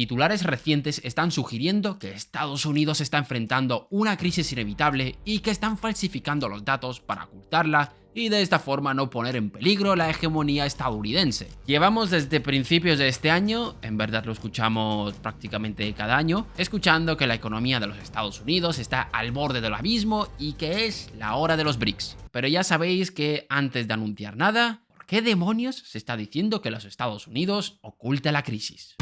Titulares recientes están sugiriendo que Estados Unidos está enfrentando una crisis inevitable y que están falsificando los datos para ocultarla y de esta forma no poner en peligro la hegemonía estadounidense. Llevamos desde principios de este año, en verdad lo escuchamos prácticamente cada año, escuchando que la economía de los Estados Unidos está al borde del abismo y que es la hora de los BRICS. Pero ya sabéis que antes de anunciar nada, ¿por qué demonios se está diciendo que los Estados Unidos oculta la crisis?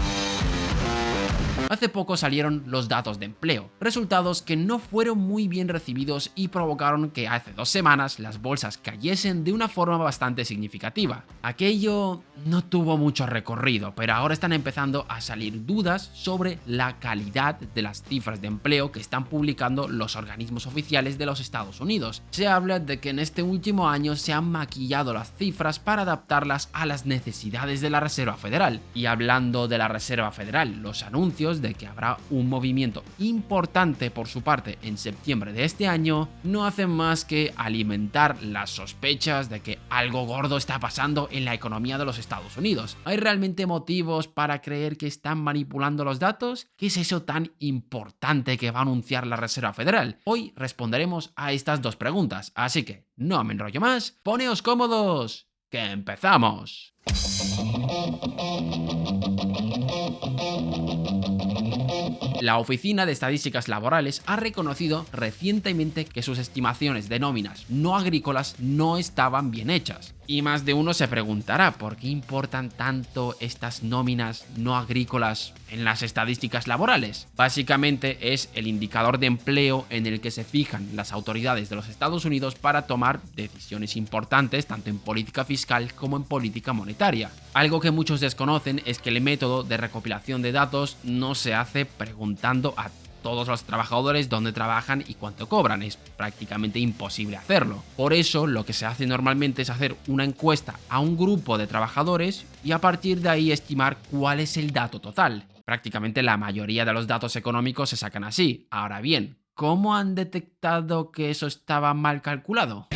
Hace poco salieron los datos de empleo, resultados que no fueron muy bien recibidos y provocaron que hace 2 semanas las bolsas cayesen de una forma bastante significativa. Aquello no tuvo mucho recorrido, pero ahora están empezando a salir dudas sobre la calidad de las cifras de empleo que están publicando los organismos oficiales de los Estados Unidos. Se habla de que en este último año se han maquillado las cifras para adaptarlas a las necesidades de la Reserva Federal. Y hablando de la Reserva Federal, los anuncios de que habrá un movimiento importante por su parte en septiembre de este año no hacen más que alimentar las sospechas de que algo gordo está pasando en la economía de los Estados Unidos. ¿Hay realmente motivos para creer que están manipulando los datos? ¿Qué es eso tan importante que va a anunciar la Reserva Federal? Hoy responderemos a estas 2 preguntas, así que no me enrollo más, poneos cómodos, que empezamos. La Oficina de Estadísticas Laborales ha reconocido recientemente que sus estimaciones de nóminas no agrícolas no estaban bien hechas. Y más de uno se preguntará por qué importan tanto estas nóminas no agrícolas en las estadísticas laborales. Básicamente es el indicador de empleo en el que se fijan las autoridades de los Estados Unidos para tomar decisiones importantes tanto en política fiscal como en política monetaria. Algo que muchos desconocen es que el método de recopilación de datos no se hace preguntando a todos los trabajadores dónde trabajan y cuánto cobran, es prácticamente imposible hacerlo. Por eso lo que se hace normalmente es hacer una encuesta a un grupo de trabajadores y a partir de ahí estimar cuál es el dato total. Prácticamente la mayoría de los datos económicos se sacan así. Ahora bien, ¿cómo han detectado que eso estaba mal calculado?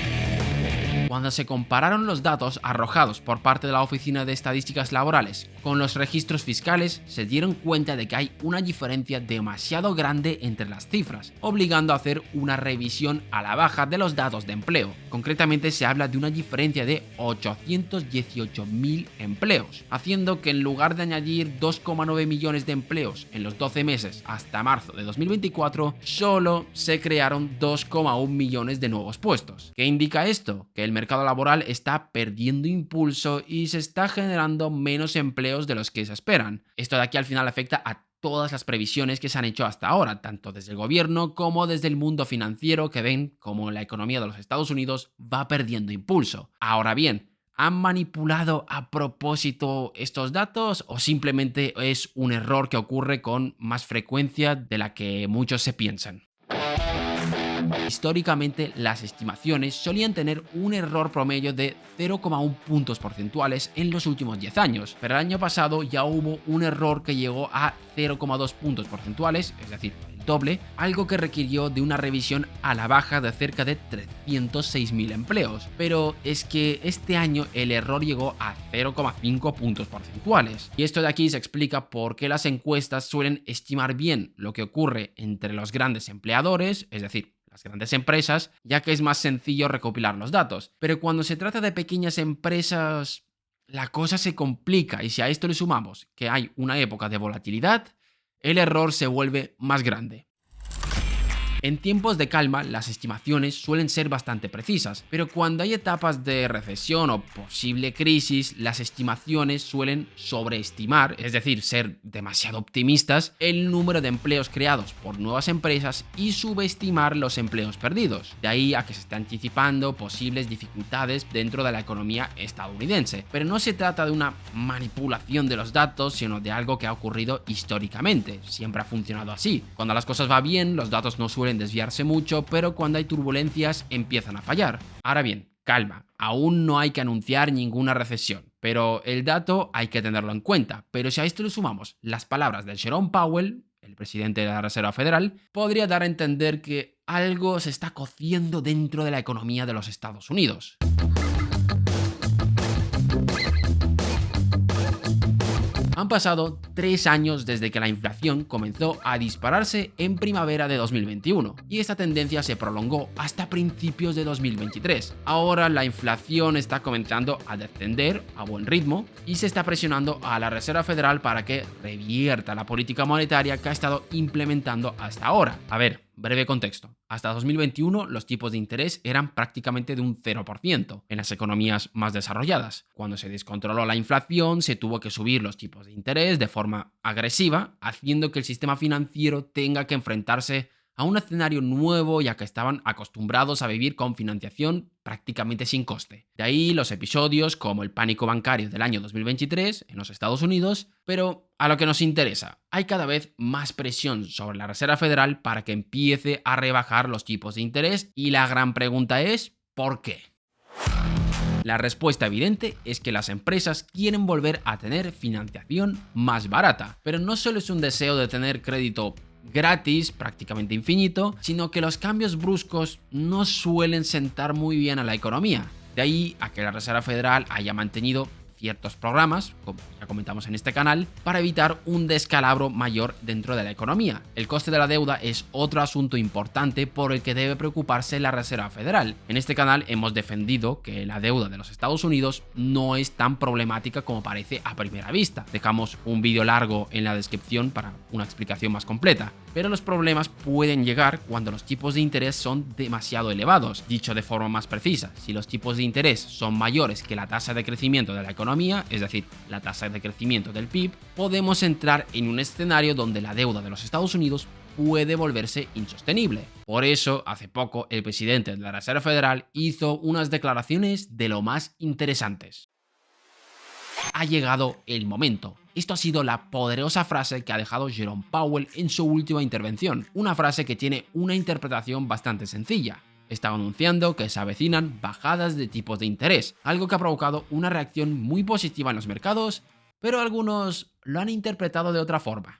Cuando se compararon los datos arrojados por parte de la Oficina de Estadísticas Laborales con los registros fiscales, se dieron cuenta de que hay una diferencia demasiado grande entre las cifras, obligando a hacer una revisión a la baja de los datos de empleo. Concretamente se habla de una diferencia de 818.000 empleos, haciendo que en lugar de añadir 2,9 millones de empleos en los 12 meses hasta marzo de 2024, solo se crearon 2,1 millones de nuevos puestos. ¿Qué indica esto? Que el mercado laboral está perdiendo impulso y se está generando menos empleos de los que se esperan. Esto de aquí al final afecta a todas las previsiones que se han hecho hasta ahora, tanto desde el gobierno como desde el mundo financiero, que ven como la economía de los Estados Unidos va perdiendo impulso. Ahora bien, ¿han manipulado a propósito estos datos o simplemente es un error que ocurre con más frecuencia de la que muchos se piensan? Históricamente, las estimaciones solían tener un error promedio de 0,1 puntos porcentuales en los últimos 10 años, pero el año pasado ya hubo un error que llegó a 0,2 puntos porcentuales, es decir, el doble, algo que requirió de una revisión a la baja de cerca de 306.000 empleos. Pero es que este año el error llegó a 0,5 puntos porcentuales. Y esto de aquí se explica por qué las encuestas suelen estimar bien lo que ocurre entre los grandes empleadores, es decir, las grandes empresas, ya que es más sencillo recopilar los datos. Pero cuando se trata de pequeñas empresas, la cosa se complica y si a esto le sumamos que hay una época de volatilidad, el error se vuelve más grande. En tiempos de calma, las estimaciones suelen ser bastante precisas, pero cuando hay etapas de recesión o posible crisis, las estimaciones suelen sobreestimar, es decir, ser demasiado optimistas, el número de empleos creados por nuevas empresas y subestimar los empleos perdidos. De ahí a que se esté anticipando posibles dificultades dentro de la economía estadounidense. Pero no se trata de una manipulación de los datos, sino de algo que ha ocurrido históricamente. Siempre ha funcionado así. Cuando las cosas van bien, los datos no suelen desviarse mucho, pero cuando hay turbulencias empiezan a fallar. Ahora bien, calma, aún no hay que anunciar ninguna recesión, pero el dato hay que tenerlo en cuenta. Pero si a esto le sumamos las palabras de Jerome Powell, el presidente de la Reserva Federal, podría dar a entender que algo se está cociendo dentro de la economía de los Estados Unidos. Han pasado 3 años desde que la inflación comenzó a dispararse en primavera de 2021 y esta tendencia se prolongó hasta principios de 2023. Ahora la inflación está comenzando a descender a buen ritmo y se está presionando a la Reserva Federal para que revierta la política monetaria que ha estado implementando hasta ahora. A ver, breve contexto. Hasta 2021 los tipos de interés eran prácticamente de un 0% en las economías más desarrolladas. Cuando se descontroló la inflación, se tuvo que subir los tipos de interés de forma agresiva, haciendo que el sistema financiero tenga que enfrentarse a un escenario nuevo, ya que estaban acostumbrados a vivir con financiación prácticamente sin coste. De ahí los episodios como el pánico bancario del año 2023 en los Estados Unidos, pero a lo que nos interesa, hay cada vez más presión sobre la Reserva Federal para que empiece a rebajar los tipos de interés y la gran pregunta es ¿por qué? La respuesta evidente es que las empresas quieren volver a tener financiación más barata, pero no solo es un deseo de tener crédito gratis, prácticamente infinito, sino que los cambios bruscos no suelen sentar muy bien a la economía. De ahí a que la Reserva Federal haya mantenido ciertos programas, como ya comentamos en este canal, para evitar un descalabro mayor dentro de la economía. El coste de la deuda es otro asunto importante por el que debe preocuparse la Reserva Federal. En este canal hemos defendido que la deuda de los Estados Unidos no es tan problemática como parece a primera vista. Dejamos un vídeo largo en la descripción para una explicación más completa. Pero los problemas pueden llegar cuando los tipos de interés son demasiado elevados. Dicho de forma más precisa, si los tipos de interés son mayores que la tasa de crecimiento de la economía, es decir, la tasa de crecimiento del PIB, podemos entrar en un escenario donde la deuda de los Estados Unidos puede volverse insostenible. Por eso, hace poco, el presidente de la Reserva Federal hizo unas declaraciones de lo más interesantes. Ha llegado el momento. Esto ha sido la poderosa frase que ha dejado Jerome Powell en su última intervención, una frase que tiene una interpretación bastante sencilla. Está anunciando que se avecinan bajadas de tipos de interés, algo que ha provocado una reacción muy positiva en los mercados, pero algunos lo han interpretado de otra forma.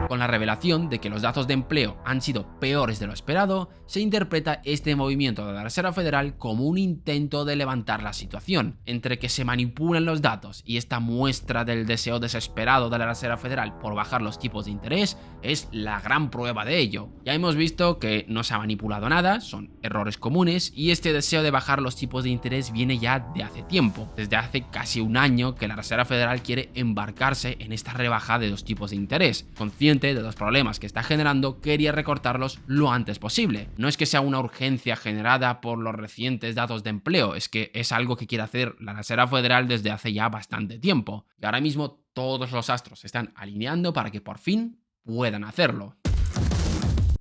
Con la revelación de que los datos de empleo han sido peores de lo esperado, se interpreta este movimiento de la Reserva Federal como un intento de levantar la situación. Entre que se manipulan los datos y esta muestra del deseo desesperado de la Reserva Federal por bajar los tipos de interés es la gran prueba de ello. Ya hemos visto que no se ha manipulado nada, son errores comunes y este deseo de bajar los tipos de interés viene ya de hace tiempo. Desde hace casi un año que la Reserva Federal quiere embarcarse en esta rebaja de los tipos de interés. Consciente de los problemas que está generando, quería recortarlos lo antes posible. No es que sea una urgencia generada por los recientes datos de empleo, es que es algo que quiere hacer la Reserva Federal desde hace ya bastante tiempo. Y ahora mismo todos los astros se están alineando para que por fin puedan hacerlo.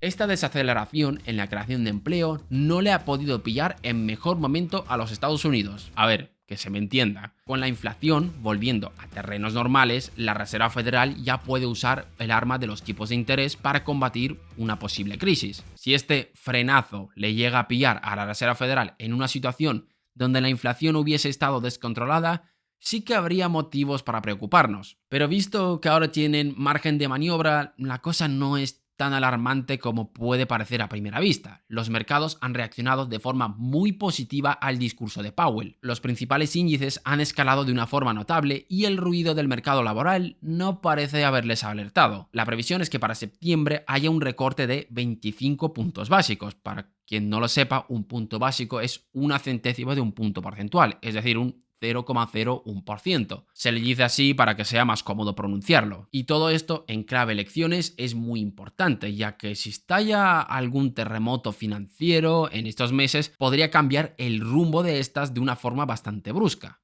Esta desaceleración en la creación de empleo no le ha podido pillar en mejor momento a los Estados Unidos. A ver, que se me entienda. Con la inflación volviendo a terrenos normales, la Reserva Federal ya puede usar el arma de los tipos de interés para combatir una posible crisis. Si este frenazo le llega a pillar a la Reserva Federal en una situación donde la inflación hubiese estado descontrolada, sí que habría motivos para preocuparnos. Pero visto que ahora tienen margen de maniobra, la cosa no es tan alarmante como puede parecer a primera vista. Los mercados han reaccionado de forma muy positiva al discurso de Powell. Los principales índices han escalado de una forma notable y el ruido del mercado laboral no parece haberles alertado. La previsión es que para septiembre haya un recorte de 25 puntos básicos. Para quien no lo sepa, un punto básico es una centésima de un punto porcentual, es decir, un 0,01%. Se le dice así para que sea más cómodo pronunciarlo. Y todo esto en clave elecciones es muy importante, ya que si estalla algún terremoto financiero en estos meses, podría cambiar el rumbo de estas de una forma bastante brusca.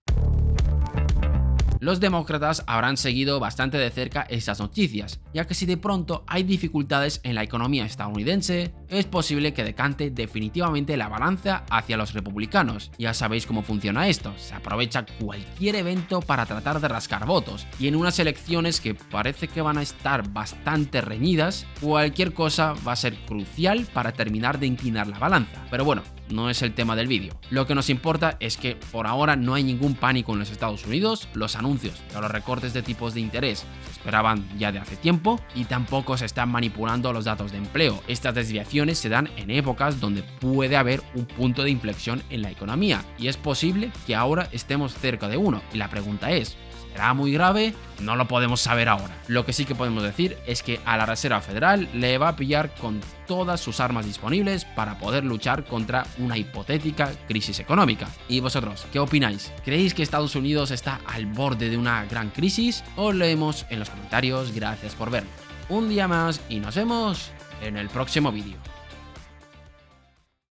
Los demócratas habrán seguido bastante de cerca estas noticias, ya que si de pronto hay dificultades en la economía estadounidense, es posible que decante definitivamente la balanza hacia los republicanos. Ya sabéis cómo funciona esto, se aprovecha cualquier evento para tratar de rascar votos, y en unas elecciones que parece que van a estar bastante reñidas, cualquier cosa va a ser crucial para terminar de inclinar la balanza. Pero bueno, no es el tema del vídeo. Lo que nos importa es que por ahora no hay ningún pánico en los Estados Unidos, los anuncios de los recortes de tipos de interés se esperaban ya de hace tiempo y tampoco se están manipulando los datos de empleo. Estas desviaciones se dan en épocas donde puede haber un punto de inflexión en la economía y es posible que ahora estemos cerca de uno. Y la pregunta es, ¿Será muy grave? No lo podemos saber ahora. Lo que sí que podemos decir es que a la Reserva Federal le va a pillar con todas sus armas disponibles para poder luchar contra una hipotética crisis económica. ¿Y vosotros, qué opináis? ¿Creéis que Estados Unidos está al borde de una gran crisis? Os leemos en los comentarios. Gracias por verlo un día más y nos vemos en el próximo vídeo.